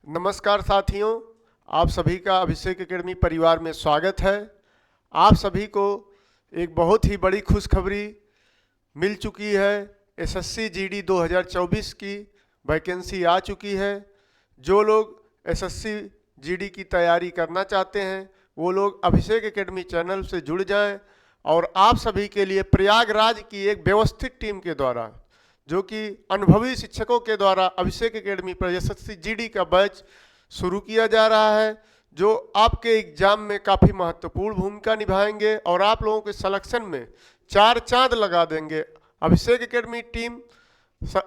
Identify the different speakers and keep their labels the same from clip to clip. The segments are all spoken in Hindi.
Speaker 1: नमस्कार साथियों, आप सभी का अभिषेक एकेडमी परिवार में स्वागत है। आप सभी को एक बहुत ही बड़ी खुशखबरी मिल चुकी है। एसएससी जीडी 2024 की वैकेंसी आ चुकी है। जो लोग एसएससी जीडी की तैयारी करना चाहते हैं वो लोग अभिषेक एकेडमी चैनल से जुड़ जाएं और आप सभी के लिए प्रयागराज की एक व्यवस्थित टीम के द्वारा, जो कि अनुभवी शिक्षकों के द्वारा अभिषेक एकेडमी पर एसएससी जीडी का बैच शुरू किया जा रहा है, जो आपके एग्जाम में काफ़ी महत्वपूर्ण भूमिका निभाएंगे और आप लोगों के सिलेक्शन में चार चांद लगा देंगे। अभिषेक एकेडमी टीम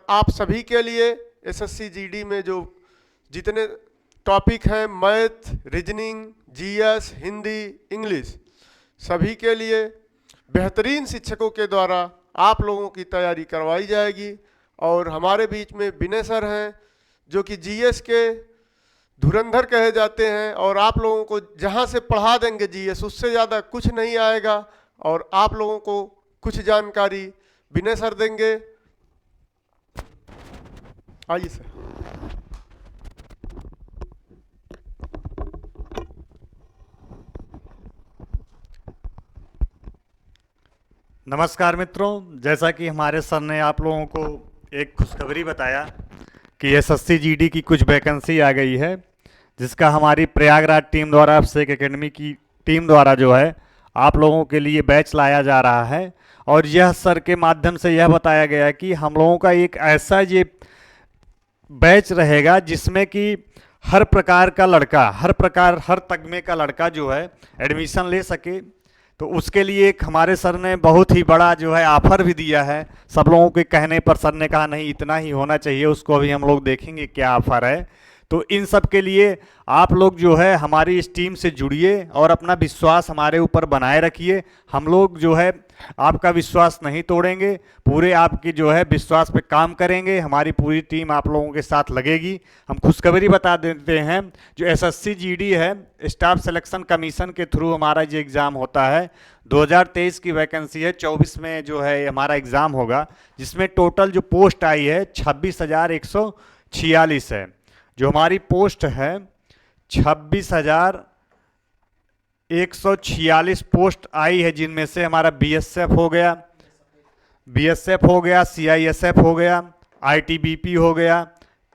Speaker 1: आप सभी के लिए एसएससी जीडी में जो जितने टॉपिक हैं, math, reasoning, GS, Hindi, English, सभी के लिए बेहतरीन शिक्षकों के द्वारा आप लोगों की तैयारी करवाई जाएगी। और हमारे बीच में विनय सर हैं, जो कि जीएस के धुरंधर कहे जाते हैं और आप लोगों को जहां से पढ़ा देंगे जीएस, उससे ज़्यादा कुछ नहीं आएगा और आप लोगों को कुछ जानकारी विनय सर देंगे। आइए सर।
Speaker 2: नमस्कार मित्रों, जैसा कि हमारे सर ने आप लोगों को एक खुशखबरी बताया कि एसएससी जीडी की कुछ वैकेंसी आ गई है, जिसका हमारी प्रयागराज टीम द्वारा, अभिषेक एकेडमी की टीम द्वारा जो है आप लोगों के लिए बैच लाया जा रहा है। और यह सर के माध्यम से यह बताया गया कि हम लोगों का एक ऐसा ये बैच रहेगा जिसमें कि हर प्रकार का लड़का, हर तगमे का लड़का जो है एडमिशन ले सके। तो उसके लिए एक हमारे सर ने बहुत ही बड़ा जो है ऑफर भी दिया है। सब लोगों के कहने पर सर ने कहा नहीं, इतना ही होना चाहिए, उसको अभी हम लोग देखेंगे क्या ऑफर है। तो इन सब के लिए आप लोग जो है हमारी इस टीम से जुड़िए और अपना विश्वास हमारे ऊपर बनाए रखिए। हम लोग जो है आपका विश्वास नहीं तोड़ेंगे, पूरे आपकी जो है विश्वास पे काम करेंगे। हमारी पूरी टीम आप लोगों के साथ लगेगी। हम खुशखबरी बता देते हैं, जो एसएससी जीडी है, स्टाफ सिलेक्शन कमीशन के थ्रू हमारा जो एग्ज़ाम होता है, 2023 की वैकेंसी है, 24 में जो है हमारा एग्ज़ाम होगा, जिसमें टोटल जो पोस्ट आई है 26,146 है। जो हमारी पोस्ट है 26,146 पोस्ट आई है, जिनमें से हमारा बीएसएफ हो गया, सीआईएसएफ हो गया, आईटीबीपी हो गया।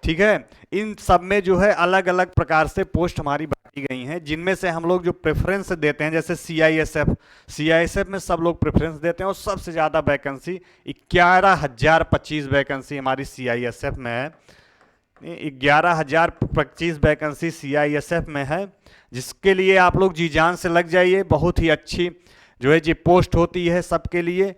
Speaker 2: ठीक है, इन सब में जो है अलग अलग प्रकार से पोस्ट हमारी बांटी गई हैं, जिनमें से हम लोग जो प्रेफरेंस देते हैं, जैसे सीआईएसएफ में सब लोग प्रेफरेंस देते हैं और सबसे ज़्यादा वैकेंसी 11,025 वैकेंसी हमारी सीआईएसएफ में है। 11,025 वैकेंसी सीआईएसएफ में है, जिसके लिए आप लोग जी जान से लग जाइए। बहुत ही अच्छी जो है जी पोस्ट होती है सबके लिए।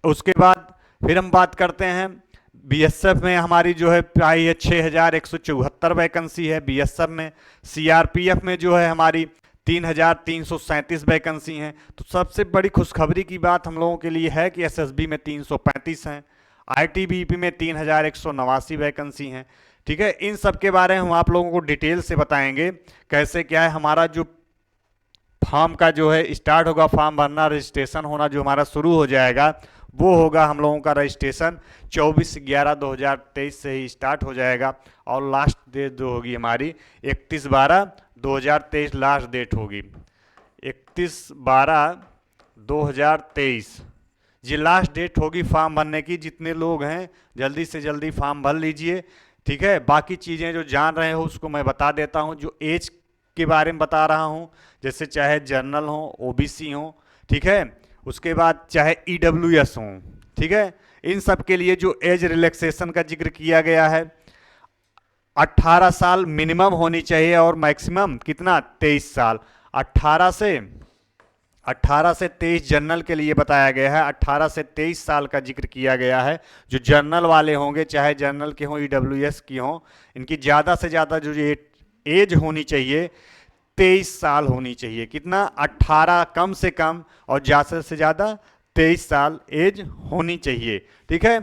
Speaker 2: उसके बाद फिर हम बात करते हैं बीएसएफ में, हमारी जो है आई है 6,174 वैकेंसी है बीएसएफ में। सीआरपीएफ में जो है हमारी 3,337 वैकेंसी हैं। तो सबसे बड़ी खुशखबरी की बात हम लोगों के लिए है कि एसएसबी में 335 हैं, आईटीबीपी में 3,189 वैकेंसी हैं। ठीक है, इन सब के बारे में हम आप लोगों को डिटेल से बताएंगे कैसे क्या है। हमारा जो फॉर्म का जो है स्टार्ट होगा, फॉर्म भरना, रजिस्ट्रेशन होना जो हमारा शुरू हो जाएगा, वो होगा हम लोगों का रजिस्ट्रेशन 24/11/2023 से ही स्टार्ट हो जाएगा। और लास्ट डेट जो होगी हमारी 31/12/2023 लास्ट डेट होगी। 31/12/2023 ये लास्ट डेट होगी फॉर्म भरने की। जितने लोग हैं जल्दी से जल्दी फॉर्म भर लीजिए। ठीक है, बाकी चीज़ें जो जान रहे हो उसको मैं बता देता हूँ। जो एज के बारे में बता रहा हूँ, जैसे चाहे जनरल हो, ओबीसी हो, ठीक है, उसके बाद चाहे ईडब्ल्यूएस हो, ठीक है, इन सब के लिए जो एज रिलैक्सेशन का जिक्र किया गया है, 18 साल मिनिमम होनी चाहिए और मैक्सिमम कितना 23 साल। 18 से 23 जनरल के लिए बताया गया है। 18 से 23 साल का जिक्र किया गया है। जो जनरल वाले होंगे, चाहे जनरल के हों, ईडब्ल्यूएस की हों, इनकी ज़्यादा से ज़्यादा जो एज होनी चाहिए 23 साल होनी चाहिए। कितना? 18 कम से कम और ज़्यादा से ज़्यादा 23 साल एज होनी चाहिए। ठीक है,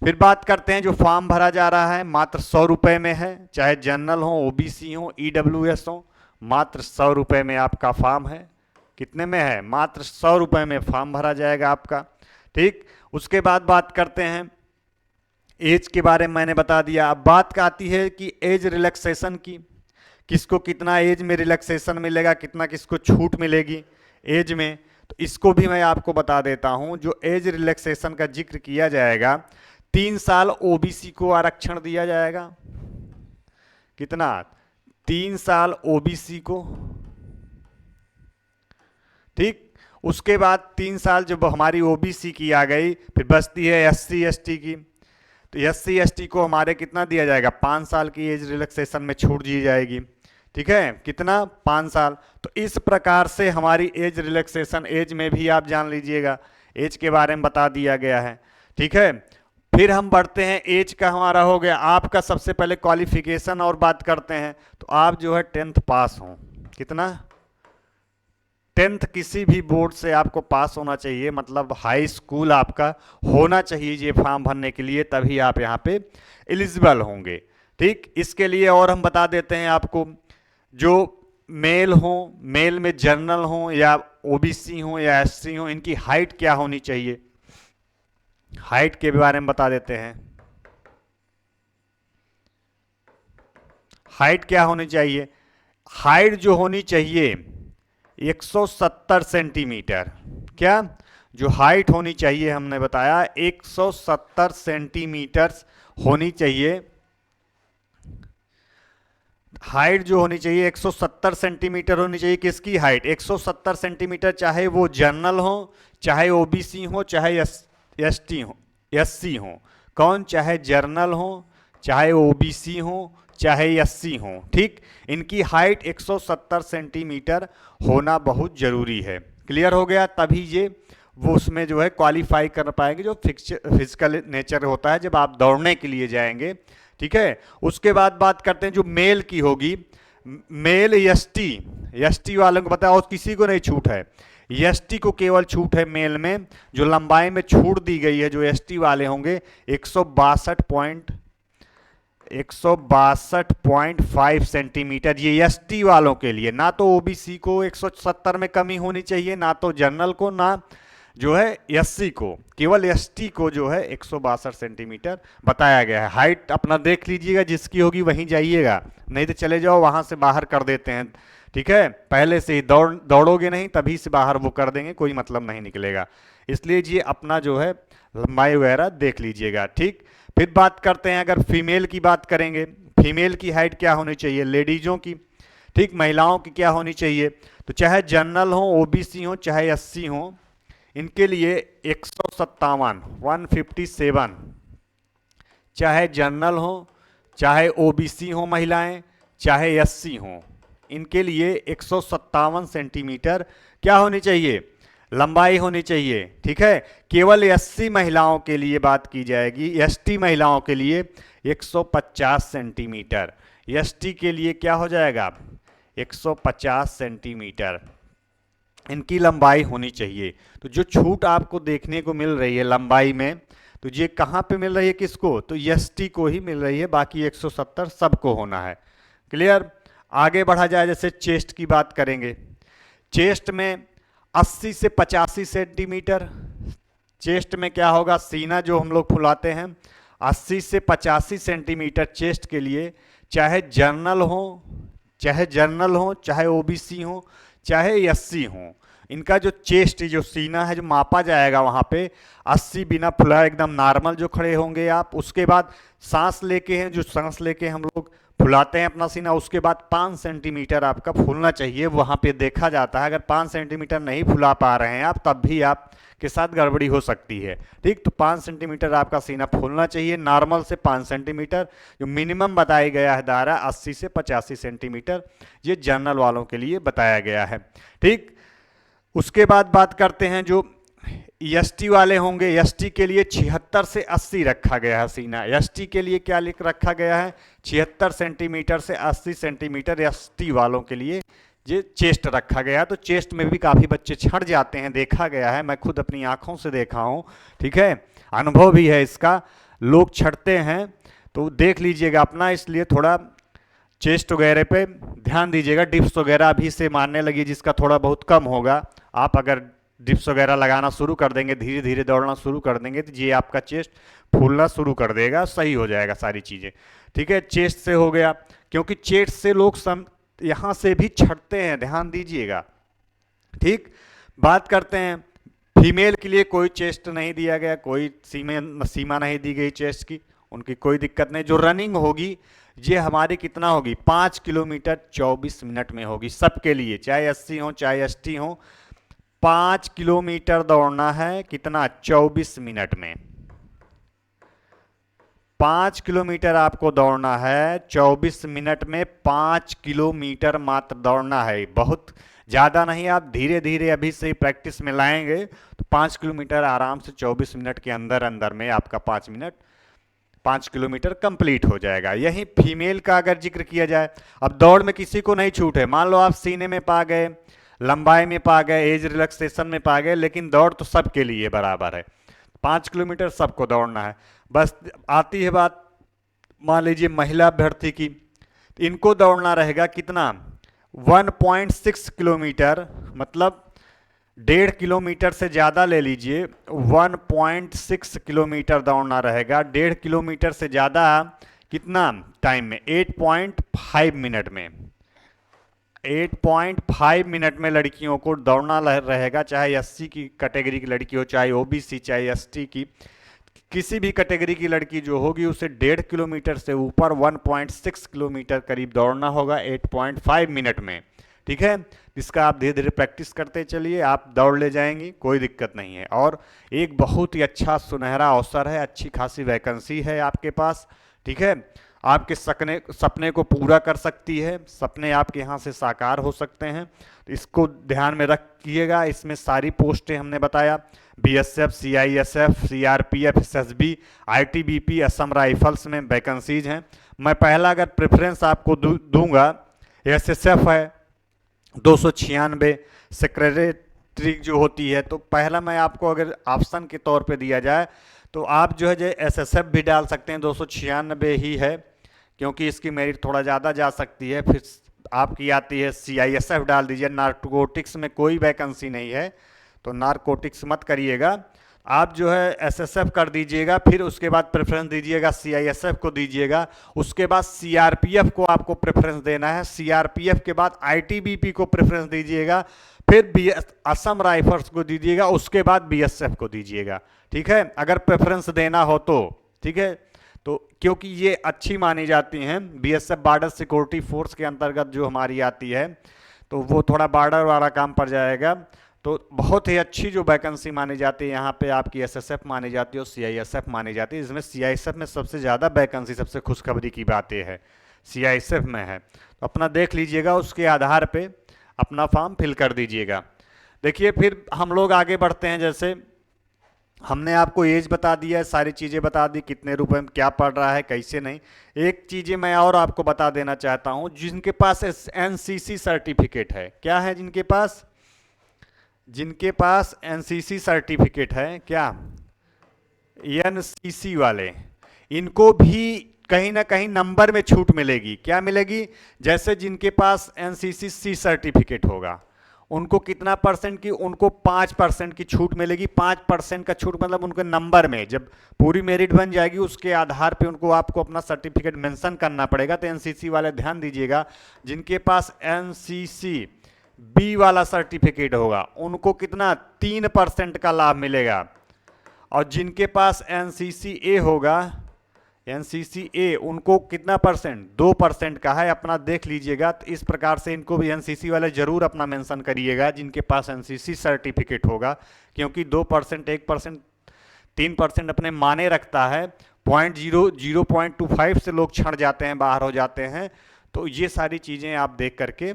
Speaker 2: फिर बात करते हैं जो फॉर्म भरा जा रहा है, मात्र 100 रुपये में है। चाहे जनरल हो, ओबीसी हो, ईडब्ल्यूएस हो, मात्र 100 रुपये में आपका फॉर्म है। कितने में है? मात्र 100 रुपये में फॉर्म भरा जाएगा आपका। ठीक, उसके बाद बात करते हैं एज के बारे में। मैंने बता दिया। अब बात आती है कि एज रिलैक्सेशन की। किसको कितना एज में रिलैक्सेशन मिलेगा, कितना किसको छूट मिलेगी एज में, तो इसको भी मैं आपको बता देता हूं। जो एज रिलैक्सेशन का जिक्र किया जाएगा, 3 साल ओबीसी को आरक्षण दिया जाएगा। कितना? 3 साल ओबीसी को, ठीक। उसके बाद 3 साल जब हमारी ओबीसी की आ गई, फिर बचती है एससी एसटी की। तो एससी एसटी को हमारे कितना दिया जाएगा? 5 साल की एज रिलैक्सेशन में छूट दी जाएगी, ठीक है। कितना? 5 साल। तो इस प्रकार से हमारी एज रिलैक्सेशन, एज में भी आप जान लीजिएगा, एज के बारे में बता दिया गया है, ठीक है। फिर हम बढ़ते हैं, एज का हमारा हो गया। आपका सबसे पहले क्वालिफिकेशन और बात करते हैं, तो आप जो है 10th पास हो। कितना? 10th किसी भी बोर्ड से आपको पास होना चाहिए, मतलब हाई स्कूल आपका होना चाहिए ये फॉर्म भरने के लिए, तभी आप यहाँ पे एलिजिबल होंगे, ठीक। इसके लिए और हम बता देते हैं आपको, जो मेल हो, मेल में जनरल हो या ओबीसी हो या एससी हो, इनकी हाइट क्या होनी चाहिए, हाइट के बारे में बता देते हैं। हाइट क्या होनी चाहिए? हाइट जो होनी चाहिए 170 सेंटीमीटर। क्या? जो हाइट होनी चाहिए हमने बताया 170 सेंटीमीटर होनी चाहिए। हाइट जो होनी चाहिए 170 सेंटीमीटर होनी चाहिए। किसकी हाइट? 170 सेंटीमीटर, चाहे वो जनरल हो, चाहे ओबीसी हो, चाहे एसटी हो, एससी हो। कौन? चाहे जनरल हो, चाहे ओबीसी हो, चाहे एससी हो, ठीक। इनकी हाइट 170 सेंटीमीटर होना बहुत जरूरी है। क्लियर हो गया? तभी ये वो उसमें जो है क्वालिफाई कर पाएंगे, जो फिजिकल नेचर होता है जब आप दौड़ने के लिए जाएंगे, ठीक है। उसके बाद बात करते हैं जो मेल की होगी। मेल एसटी, एसटी वालों को बताया, और किसी को नहीं छूट है। एसटी को केवल छूट है मेल में, जो लंबाई में छूट दी गई है, जो एसटी वाले होंगे 162.5 सेंटीमीटर, ये एसटी वालों के लिए। ना तो ओबीसी को 170 में कमी होनी चाहिए, ना तो जनरल को, ना जो है एससी को, केवल एसटी को जो है 162 सेंटीमीटर बताया गया है। हाइट अपना देख लीजिएगा, जिसकी होगी वहीं जाइएगा, नहीं तो चले जाओ वहां से बाहर कर देते हैं, ठीक है। पहले से ही दौड़ोगे नहीं, तभी से बाहर वो कर देंगे, कोई मतलब नहीं निकलेगा। इसलिए ये अपना जो है लंबाई वगैरह देख लीजिएगा, ठीक। फिर बात करते हैं, अगर फीमेल की बात करेंगे, फीमेल की हाइट क्या होनी चाहिए, लेडीजों की, ठीक, महिलाओं की क्या होनी चाहिए, तो चाहे जनरल हो, ओबीसी हो, चाहे एससी हो, इनके लिए 157 चाहे जनरल हो, चाहे ओबीसी हो महिलाएं, चाहे एससी हो, इनके लिए 157 सेंटीमीटर क्या होनी चाहिए, लंबाई होनी चाहिए, ठीक है। केवल एससी महिलाओं के लिए बात की जाएगी, एसटी महिलाओं के लिए 150 सेंटीमीटर, एसटी के लिए क्या हो जाएगा 150 सेंटीमीटर इनकी लंबाई होनी चाहिए। तो जो छूट आपको देखने को मिल रही है लंबाई में, तो ये कहाँ पे मिल रही है, किसको, तो एसटी को ही मिल रही है, बाकी 170 सबको होना है। क्लियर? आगे बढ़ा जाए, जैसे चेस्ट की बात करेंगे, चेस्ट में 80 से 85 सेंटीमीटर, चेस्ट में क्या होगा, सीना जो हम लोग फुलाते हैं, 80 से 85 सेंटीमीटर चेस्ट के लिए, चाहे जनरल हो, चाहे ओबीसी हो, चाहे एससी हो, इनका जो चेस्ट, जो सीना है, जो मापा जाएगा वहाँ पे 80 बिना फुलाए एकदम नॉर्मल जो खड़े होंगे आप। उसके बाद सांस लेके हैं, जो सांस लेके हम लोग फुलाते हैं अपना सीना, उसके बाद 5 सेंटीमीटर आपका फूलना चाहिए। वहाँ पे देखा जाता है अगर 5 सेंटीमीटर नहीं फुला पा रहे हैं आप, तब भी आपके साथ गड़बड़ी हो सकती है, ठीक। तो 5 सेंटीमीटर आपका सीना फूलना चाहिए, नॉर्मल से 5 सेंटीमीटर, जो मिनिमम बताया गया है दायरा 80 से 85 सेंटीमीटर, ये जनरल वालों के लिए बताया गया है, ठीक। उसके बाद बात करते हैं जो एसटी वाले होंगे, एसटी के लिए 76 से 80 रखा गया है सीना। एसटी के लिए क्या लिख रखा गया है, 76 सेंटीमीटर से 80 सेंटीमीटर एसटी वालों के लिए ये चेस्ट रखा गया है। तो चेस्ट में भी काफ़ी बच्चे छड़ जाते हैं, देखा गया है, मैं खुद अपनी आंखों से देखा हूँ, ठीक है, अनुभव भी है इसका, लोग छड़ते हैं, तो देख लीजिएगा अपना। इसलिए थोड़ा चेस्ट वगैरह पे ध्यान दीजिएगा। डिप्स वगैरह अभी से मारने लगी, जिसका थोड़ा बहुत कम होगा, आप अगर डिप्स वगैरह लगाना शुरू कर देंगे, धीरे धीरे दौड़ना शुरू कर देंगे, तो ये आपका चेस्ट फूलना शुरू कर देगा, सही हो जाएगा सारी चीज़ें, ठीक है। चेस्ट से हो गया, क्योंकि चेस्ट से लोग यहाँ से भी छटते हैं, ध्यान दीजिएगा। ठीक, बात करते हैं फीमेल के लिए कोई चेस्ट नहीं दिया गया, कोई सीमा नहीं दी गई चेस्ट की, उनकी कोई दिक्कत नहीं। जो रनिंग होगी ये हमारी कितना होगी, 5 किलोमीटर 24 मिनट में होगी सबके लिए, चाहे एससी हो चाहे एसटी हो। 5 किलोमीटर दौड़ना है, कितना, 24 मिनट में। 5 किलोमीटर आपको दौड़ना है 24 मिनट में, 5 किलोमीटर मात्र दौड़ना है, बहुत ज़्यादा नहीं। आप धीरे धीरे अभी से ही प्रैक्टिस में लाएंगे तो 5 किलोमीटर आराम से 24 मिनट के अंदर अंदर में आपका 5 किलोमीटर कंप्लीट हो जाएगा। यही फीमेल का अगर जिक्र किया जाए, अब दौड़ में किसी को नहीं छूट है, मान लो आप सीने में पा गए, लंबाई में पा गए, एज रिलैक्सेशन में पा गए, लेकिन दौड़ तो सबके लिए बराबर है, 5 किलोमीटर सबको दौड़ना है। बस आती है बात, मान लीजिए महिला अभ्यर्थी की, इनको दौड़ना रहेगा कितना, 1.6 किलोमीटर, मतलब 1.5 किलोमीटर से ज़्यादा ले लीजिए, 1.6 किलोमीटर दौड़ना रहेगा। 1.5 किलोमीटर से ज़्यादा कितना टाइम में, 8.5 मिनट में। 8.5 मिनट में लड़कियों को दौड़ना रहेगा, चाहे एससी की कैटेगरी की लड़की हो, चाहे ओबीसी, चाहे एसटी की, किसी भी कैटेगरी की लड़की जो होगी उसे 1.5 किलोमीटर से ऊपर 1.6 किलोमीटर करीब दौड़ना होगा 8.5 मिनट में। ठीक है, इसका आप धीरे धीरे प्रैक्टिस करते चलिए, आप दौड़ ले जाएंगी, कोई दिक्कत नहीं है। और एक बहुत ही अच्छा सुनहरा अवसर है, अच्छी खासी वैकेंसी है आपके पास। ठीक है, आपके सपने को पूरा कर सकती है, सपने आपके यहाँ से साकार हो सकते हैं, तो इसको ध्यान में रखिएगा। इसमें सारी पोस्टें हमने बताया, BSF, CISF, CRPF, SSB, ITBP, Assam rifles में वैकेंसीज हैं। मैं पहला अगर प्रेफरेंस आपको दूंगा, एसएसएफ है 296, सेक्रेटरी जो होती है, तो पहला मैं आपको अगर ऑप्शन के तौर पे दिया जाए तो आप जो है एसएसएफ भी डाल सकते हैं, 296 ही है, क्योंकि इसकी मेरिट थोड़ा ज़्यादा जा सकती है। फिर आपकी आती है सीआईएसएफ, डाल दीजिए। नार्कोटिक्स में कोई वैकेंसी नहीं है, तो नार्कोटिक्स मत करिएगा, आप जो है एसएसएफ कर दीजिएगा। फिर उसके बाद प्रेफरेंस दीजिएगा सीआईएसएफ को दीजिएगा, उसके बाद सीआरपीएफ को आपको प्रेफरेंस देना है, सीआरपीएफ के बाद आईटीबीपी को प्रेफरेंस दीजिएगा, फिर असम राइफल्स को दीजिएगा, उसके बाद बीएसएफ को दीजिएगा। ठीक है, अगर प्रेफरेंस देना हो तो। ठीक है, तो क्योंकि ये अच्छी मानी जाती हैं, बीएसएफ बॉर्डर सिक्योरिटी फोर्स के अंतर्गत जो हमारी आती है, तो वो थोड़ा बॉर्डर वाला काम पड़ जाएगा, तो बहुत ही अच्छी जो वैकेंसी मानी जाती है यहाँ पे आपकी एसएसएफ मानी जाती है और सीआईएसएफ मानी जाती है। इसमें सीआईएसएफ में सबसे ज़्यादा वैकेंसी, सबसे खुशखबरी की बात यह है सीआईएसएफ में है, तो अपना देख लीजिएगा, उसके आधार पे अपना फॉर्म फिल कर दीजिएगा। देखिए, फिर हम लोग आगे बढ़ते हैं। जैसे हमने आपको एज बता दिया है, सारी चीज़ें बता दी, कितने रुपए में क्या पड़ रहा है, कैसे नहीं। एक चीज़ें मैं और आपको बता देना चाहता हूँ, जिनके पास एनसीसी सर्टिफिकेट है, क्या है जिनके पास एनसीसी सर्टिफिकेट है, क्या एनसीसी वाले, इनको भी कहीं ना कहीं नंबर में छूट मिलेगी। क्या मिलेगी, जैसे जिनके पास एनसीसी सी सर्टिफिकेट होगा उनको कितना परसेंट की, उनको 5% की छूट मिलेगी। 5% का छूट मतलब उनके नंबर में, जब पूरी मेरिट बन जाएगी उसके आधार पे उनको आपको अपना सर्टिफिकेट मेंशन करना पड़ेगा। तो एनसीसी वाले ध्यान दीजिएगा, जिनके पास एनसीसी बी वाला सर्टिफिकेट होगा उनको कितना, 3% का लाभ मिलेगा, और जिनके पास एनसीसी ए होगा, एनसीसी ए, उनको कितना परसेंट, 2% का है, अपना देख लीजिएगा। तो इस प्रकार से इनको भी एनसीसी वाले जरूर अपना मेंशन करिएगा जिनके पास एनसीसी सर्टिफिकेट होगा, क्योंकि 2%, 1%, 3% अपने माने रखता है। 0.25 से लोग छड़ जाते हैं, बाहर हो जाते हैं। तो ये सारी चीज़ें आप देख करके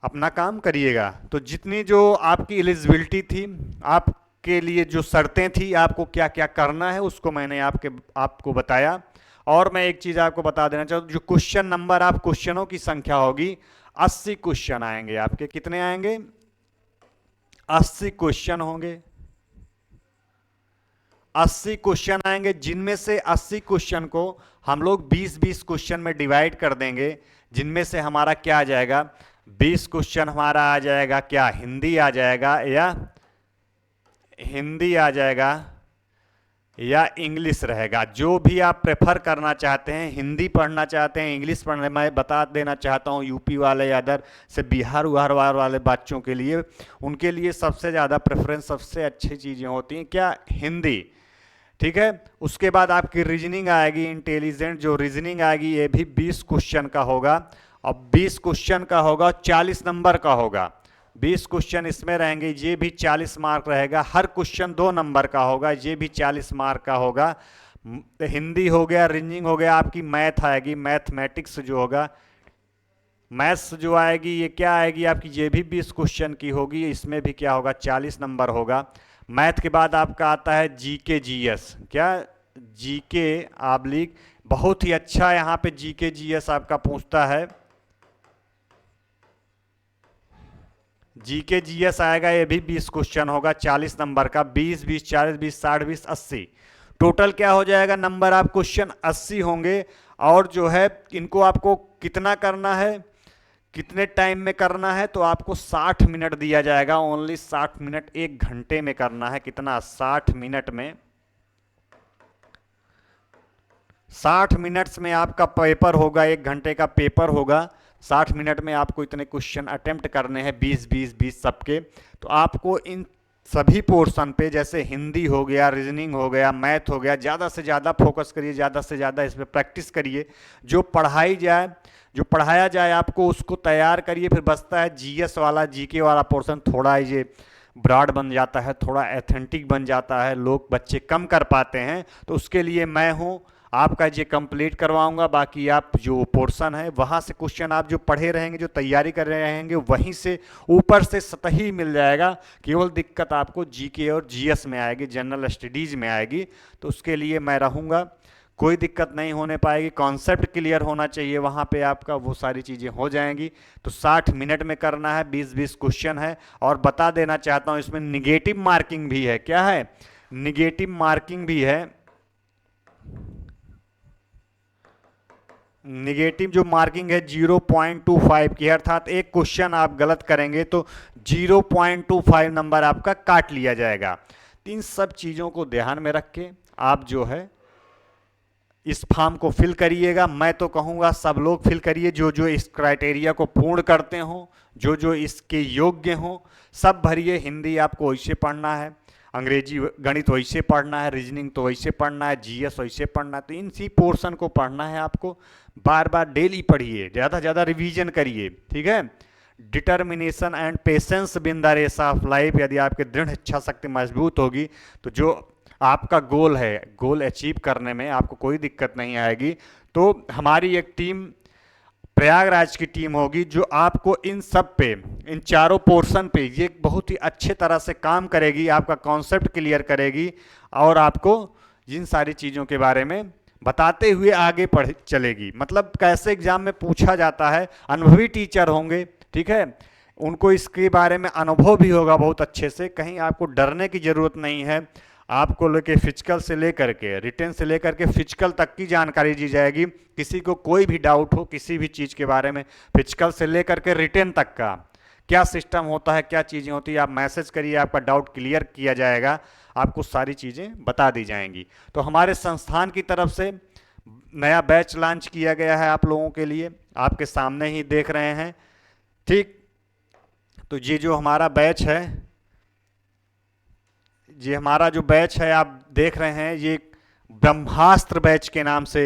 Speaker 2: अपना काम करिएगा। तो जितनी जो आपकी एलिजिबिलिटी थी, आपके लिए जो शर्तें थी, आपको क्या क्या करना है, उसको मैंने आपको बताया। और मैं एक चीज़ आपको बता देना चाहूँ, जो क्वेश्चन नंबर, आप क्वेश्चनों की संख्या होगी, 80 क्वेश्चन आएंगे आपके। कितने आएंगे, 80 क्वेश्चन होंगे। 80 क्वेश्चन आएंगे, जिनमें से 80 क्वेश्चन को हम लोग 20-20 क्वेश्चन में डिवाइड कर देंगे, जिनमें से हमारा क्या आ जाएगा, 20 क्वेश्चन हमारा आ जाएगा क्या, हिंदी आ जाएगा, या हिंदी आ जाएगा, या इंग्लिश रहेगा। जो भी आप प्रेफर करना चाहते हैं, हिंदी पढ़ना चाहते हैं, इंग्लिश पढ़ने, मैं बता देना चाहता हूँ यूपी वाले या अदर से बिहार उहार वाले बच्चों के लिए, उनके लिए सबसे ज़्यादा प्रेफरेंस, सबसे अच्छी चीज़ें होती हैं क्या, हिंदी। ठीक है, उसके बाद आपकी रीजनिंग आएगी, इंटेलिजेंट जो रीजनिंग आएगी ये भी 20 क्वेश्चन का होगा। अब 20 क्वेश्चन का होगा, 40 नंबर का होगा। 20 क्वेश्चन इसमें रहेंगे, ये भी 40 मार्क रहेगा। हर क्वेश्चन 2 नंबर का होगा, ये भी 40 मार्क का होगा। हिंदी हो गया, रीजनिंग हो गया, आपकी मैथ आएगी, मैथमेटिक्स जो होगा, मैथ्स जो आएगी ये क्या आएगी आपकी, ये भी 20 क्वेश्चन की होगी, इसमें भी क्या होगा, 40 नंबर होगा। मैथ के बाद आपका आता है जीके जीएस, क्या, जीके आब्लिक, बहुत ही अच्छा यहाँ पे जीके जीएस आपका पूछता है। जीके जीएस आएगा, ये भी 20 क्वेश्चन होगा, 40 नंबर का, 20 20 40 20 60 20 80, टोटल क्या हो जाएगा नंबर, आप क्वेश्चन 80 होंगे। और जो है इनको आपको कितना करना है, कितने टाइम में करना है, तो आपको 60 मिनट दिया जाएगा, ओनली 60 मिनट, 1 घंटे में करना है। कितना, 60 मिनट में, 60 मिनट्स में आपका पेपर होगा, 1 घंटे का पेपर होगा। 60 मिनट में आपको इतने क्वेश्चन अटेम्प्ट करने हैं, 20 20 20 सबके। तो आपको इन सभी पोर्शन पे, जैसे हिंदी हो गया, रीजनिंग हो गया, मैथ हो गया, ज़्यादा से ज़्यादा फोकस करिए, ज़्यादा से ज़्यादा इस पर प्रैक्टिस करिए। जो पढ़ाई जाए, जो पढ़ाया जाए आपको उसको तैयार करिए। फिर बचता है जीएस वाला, जीके वाला पोर्शन, थोड़ा ये ब्रॉड बन जाता है, थोड़ा एथेंटिक बन जाता है, लोग बच्चे कम कर पाते हैं। तो उसके लिए मैं हूँ, आपका ये कंप्लीट करवाऊंगा। बाकी आप जो पोर्शन है वहाँ से क्वेश्चन आप जो पढ़े रहेंगे, जो तैयारी कर रहे रहेंगे, वहीं से ऊपर से सतही मिल जाएगा। केवल दिक्कत आपको जीके और जीएस में आएगी, जनरल स्टडीज़ में आएगी। तो उसके लिए मैं रहूँगा, कोई दिक्कत नहीं होने पाएगी। कॉन्सेप्ट क्लियर होना चाहिए वहाँ पे आपका, वो सारी चीज़ें हो जाएंगी। तो 60 मिनट में करना है, 20 20 क्वेश्चन है। और बता देना चाहता हूँ इसमें निगेटिव मार्किंग भी है। क्या है, निगेटिव मार्किंग भी है। निगेटिव जो मार्किंग है 0.25 की, अर्थात एक क्वेश्चन आप गलत करेंगे तो 0.25 नंबर आपका काट लिया जाएगा। तो इन सब चीज़ों को ध्यान में रख के आप जो है इस फॉर्म को फिल करिएगा। मैं तो कहूँगा सब लोग फिल करिए, जो जो इस क्राइटेरिया को पूर्ण करते हों, जो जो इसके योग्य हों, सब भरिए। हिंदी आपको वैसे पढ़ना है, अंग्रेजी गणित वैसे पढ़ना है, रीजनिंग तो वैसे पढ़ना है, जीएस वैसे पढ़ना है। तो इन सी पोर्शन को पढ़ना है आपको, बार बार डेली पढ़िए, ज़्यादा ज़्यादा रिवीजन करिए। ठीक है, determination and patience win the race of life. यदि आपकी दृढ़ इच्छा शक्ति मजबूत होगी तो जो आपका गोल है, गोल अचीव करने में आपको कोई दिक्कत नहीं आएगी। तो हमारी एक टीम, प्रयागराज की टीम होगी, जो आपको इन सब पे, इन चारों पोर्शन पे ये बहुत ही अच्छे तरह से काम करेगी, आपका कॉन्सेप्ट क्लियर करेगी और आपको इन सारी चीज़ों के बारे में बताते हुए आगे पढ़ चलेगी। मतलब कैसे एग्जाम में पूछा जाता है, अनुभवी टीचर होंगे, ठीक है, उनको इसके बारे में अनुभव भी होगा बहुत अच्छे से। कहीं आपको डरने की ज़रूरत नहीं है। आपको लेके फिजिकल से लेकर के, रिटेन से लेकर के फिजिकल तक की जानकारी दी जाएगी। किसी को कोई भी डाउट हो किसी भी चीज़ के बारे में, फिजिकल से लेकर के रिटेन तक का क्या सिस्टम होता है, क्या चीज़ें होती है, आप मैसेज करिए, आपका डाउट क्लियर किया जाएगा, आपको सारी चीज़ें बता दी जाएंगी। तो हमारे संस्थान की तरफ से नया बैच लॉन्च किया गया है आप लोगों के लिए, आपके सामने ही देख रहे हैं। ठीक, तो ये जो हमारा बैच है, ये हमारा जो बैच है आप देख रहे हैं, ये ब्रह्मास्त्र बैच के नाम से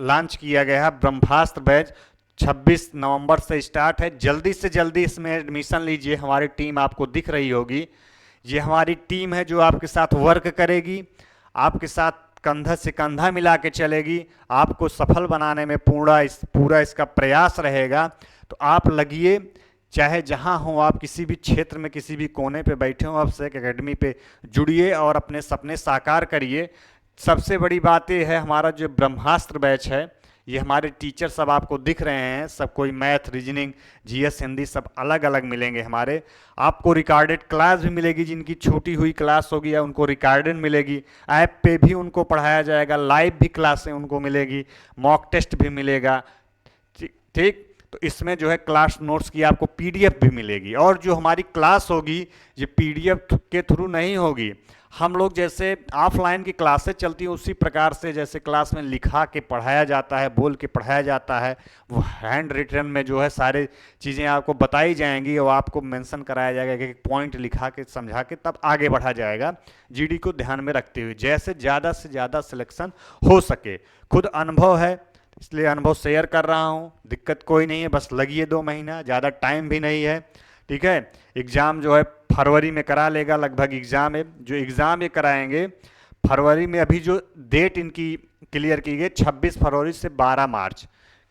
Speaker 2: लॉन्च किया गया है। ब्रह्मास्त्र बैच 26 नवंबर से स्टार्ट है। जल्दी से जल्दी इसमें एडमिशन लीजिए। हमारी टीम आपको दिख रही होगी, ये हमारी टीम है जो आपके साथ वर्क करेगी, आपके साथ कंधा से कंधा मिला के चलेगी, आपको सफल बनाने में पूरा इसका प्रयास रहेगा। तो आप लगिए, चाहे जहां हो आप, किसी भी क्षेत्र में किसी भी कोने पे बैठे हो, आप सेक एकेडमी पे जुड़िए और अपने सपने साकार करिए। सबसे बड़ी बात ये है, हमारा जो ब्रह्मास्त्र बैच है, ये हमारे टीचर सब आपको दिख रहे हैं, सब कोई मैथ, रीजनिंग, जीएस, हिंदी सब अलग अलग मिलेंगे हमारे। आपको रिकॉर्डेड क्लास भी मिलेगी, जिनकी छूटी हुई क्लास होगी या उनको रिकॉर्डेड मिलेगी। ऐप पे भी उनको पढ़ाया जाएगा, लाइव भी क्लासें उनको मिलेगी, मॉक टेस्ट भी मिलेगा। ठीक, तो इसमें जो है क्लास नोट्स की आपको पीडीएफ भी मिलेगी। और जो हमारी क्लास होगी ये पीडीएफ के थ्रू नहीं होगी, हम लोग जैसे ऑफलाइन की क्लासेस चलती हैं उसी प्रकार से जैसे क्लास में लिखा के पढ़ाया जाता है, बोल के पढ़ाया जाता है, वो हैंड रिटन में जो है सारी चीज़ें आपको बताई जाएंगी और आपको मेंशन कराया जाएगा कि पॉइंट लिखा के समझा के तब आगे बढ़ा जाएगा, जीडी को ध्यान में रखते हुए जैसे ज़्यादा से ज़्यादा सिलेक्शन हो सके। खुद अनुभव है इसलिए अनुभव शेयर कर रहा हूँ, दिक्कत कोई नहीं है, बस लगिए 2 महीना, ज़्यादा टाइम भी नहीं है। ठीक है, एग्ज़ाम जो है फरवरी में करा लेगा, लगभग एग्ज़ाम है, जो एग्ज़ाम ये कराएंगे फरवरी में। अभी जो डेट इनकी क्लियर की गई 26 फरवरी से 12 मार्च,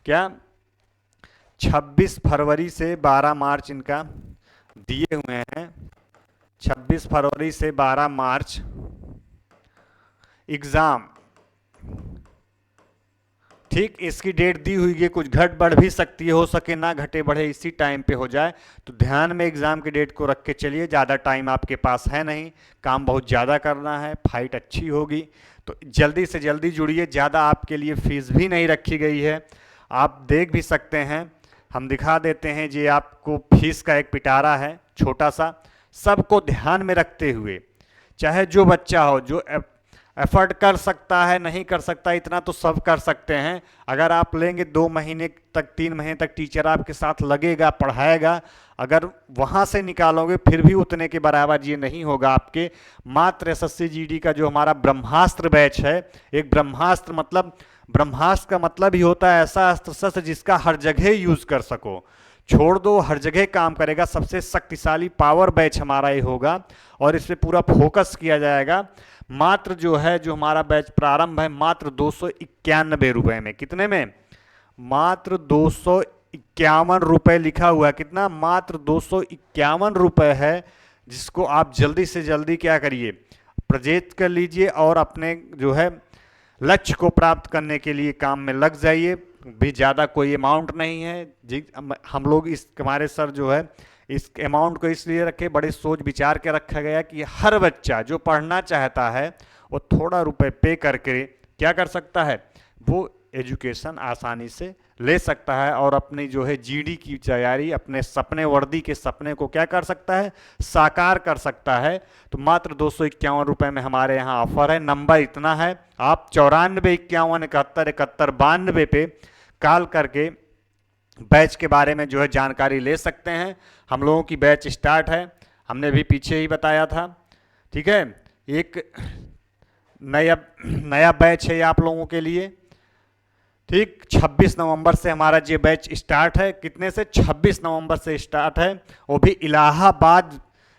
Speaker 2: क्या 26 फरवरी से 12 मार्च इनका दिए हुए हैं। 26 फरवरी से 12 मार्च एग्ज़ाम, ठीक इसकी डेट दी हुई है, कुछ घट बढ़ भी सकती है, हो सके ना घटे बढ़े इसी टाइम पे हो जाए, तो ध्यान में एग्ज़ाम की डेट को रख के चलिए। ज़्यादा टाइम आपके पास है नहीं, काम बहुत ज़्यादा करना है, फाइट अच्छी होगी, तो जल्दी से जल्दी जुड़िए। ज़्यादा आपके लिए फीस भी नहीं रखी गई है, आप देख भी सकते हैं, हम दिखा देते हैं। ये आपको फीस का एक पिटारा है छोटा सा, सबको ध्यान में रखते हुए, चाहे जो बच्चा हो, जो एफर्ट कर सकता है, नहीं कर सकता इतना तो सब कर सकते हैं। अगर आप लेंगे 2 महीने तक 3 महीने तक टीचर आपके साथ लगेगा, पढ़ाएगा, अगर वहाँ से निकालोगे फिर भी उतने के बराबर ये नहीं होगा आपके। मात्र एसएससी जीडी का जो हमारा ब्रह्मास्त्र बैच है, एक ब्रह्मास्त्र मतलब, ब्रह्मास्त्र का मतलब ही होता है ऐसा अस्त्र शस्त्र जिसका हर जगह यूज़ कर सको, छोड़ दो हर जगह काम करेगा। सबसे शक्तिशाली पावर बैच हमारा ये होगा और इस पर पूरा फोकस किया जाएगा। मात्र जो है, जो हमारा बैच प्रारंभ है मात्र 291 रुपये में, कितने में, मात्र 251 रुपये लिखा हुआ है, कितना, मात्र 251 रुपये है, जिसको आप जल्दी से जल्दी क्या करिए, प्रोजेक्ट कर लीजिए और अपने जो है लक्ष्य को प्राप्त करने के लिए काम में लग जाइए। भी ज़्यादा कोई अमाउंट नहीं है जी, हम लोग इस हमारे सर जो है इस अमाउंट को इसलिए रखे, बड़े सोच विचार के रखा गया कि हर बच्चा जो पढ़ना चाहता है वो थोड़ा रुपए पे करके क्या कर सकता है, वो एजुकेशन आसानी से ले सकता है और अपनी जो है जीडी की तैयारी, अपने सपने, वर्दी के सपने को क्या कर सकता है, साकार कर सकता है। तो मात्र 251 रुपये में हमारे यहाँ ऑफर है। नंबर इतना है, आप 94 51 71 71 92 पे कॉल करके बैच के बारे में जो है जानकारी ले सकते हैं। हम लोगों की बैच स्टार्ट है, हमने भी पीछे ही बताया था। ठीक है, एक नया बैच है आप लोगों के लिए। ठीक, 26 नवंबर से हमारा ये बैच स्टार्ट है। कितने से, 26 नवंबर से स्टार्ट है, वो भी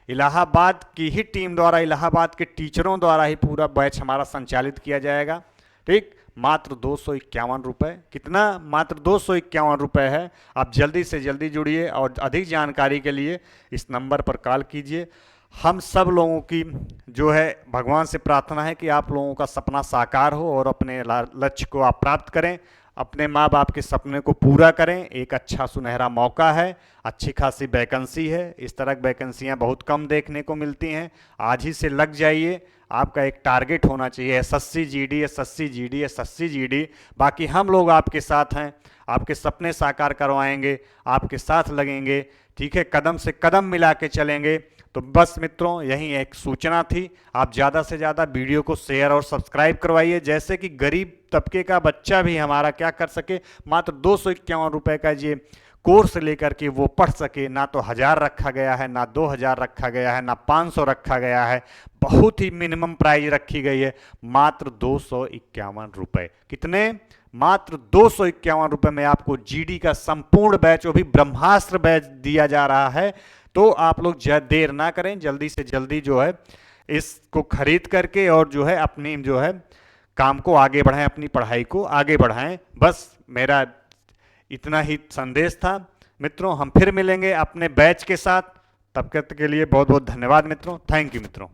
Speaker 2: इलाहाबाद की ही टीम द्वारा, इलाहाबाद के टीचरों द्वारा ही पूरा बैच हमारा संचालित किया जाएगा। ठीक, मात्र 251 रुपये, कितना, मात्र 251 रुपये है। आप जल्दी से जल्दी जुड़िए और अधिक जानकारी के लिए इस नंबर पर कॉल कीजिए। हम सब लोगों की जो है भगवान से प्रार्थना है कि आप लोगों का सपना साकार हो और अपने लक्ष्य को आप प्राप्त करें, अपने माँ बाप के सपने को पूरा करें। एक अच्छा सुनहरा मौका है, अच्छी खासी वैकेंसी है, इस तरह की वैकेंसियाँ बहुत कम देखने को मिलती हैं। आज ही से लग जाइए, आपका एक टारगेट होना चाहिए SSC GD, SSC GD, SSC GD. बाकी हम लोग आपके साथ हैं, आपके सपने साकार करवाएंगे, आपके साथ लगेंगे। ठीक है, कदम से कदम मिला के चलेंगे। तो बस मित्रों, यही एक सूचना थी। आप ज़्यादा से ज़्यादा वीडियो को शेयर और सब्सक्राइब करवाइए, जैसे कि गरीब तबके का बच्चा भी हमारा क्या कर सके, मात्र 251 रुपये का ये कोर्स लेकर के वो पढ़ सके। ना तो 1000 रखा गया है, ना 2000 रखा गया है, ना 500 रखा गया है, बहुत ही मिनिमम प्राइस रखी गई है, मात्र 251 रुपये। कितने, मात्र 251 रुपये में आपको जीडी का संपूर्ण बैच, वो भी ब्रह्मास्त्र बैच दिया जा रहा है। तो आप लोग देर ना करें, जल्दी से जल्दी जो है इसको खरीद करके और जो है अपनी जो है काम को आगे बढ़ाएं, अपनी पढ़ाई को आगे बढ़ाएं। बस मेरा इतना ही संदेश था मित्रों। हम फिर मिलेंगे अपने बैच के साथ, तब तक के लिए बहुत बहुत धन्यवाद मित्रों। थैंक यू मित्रों।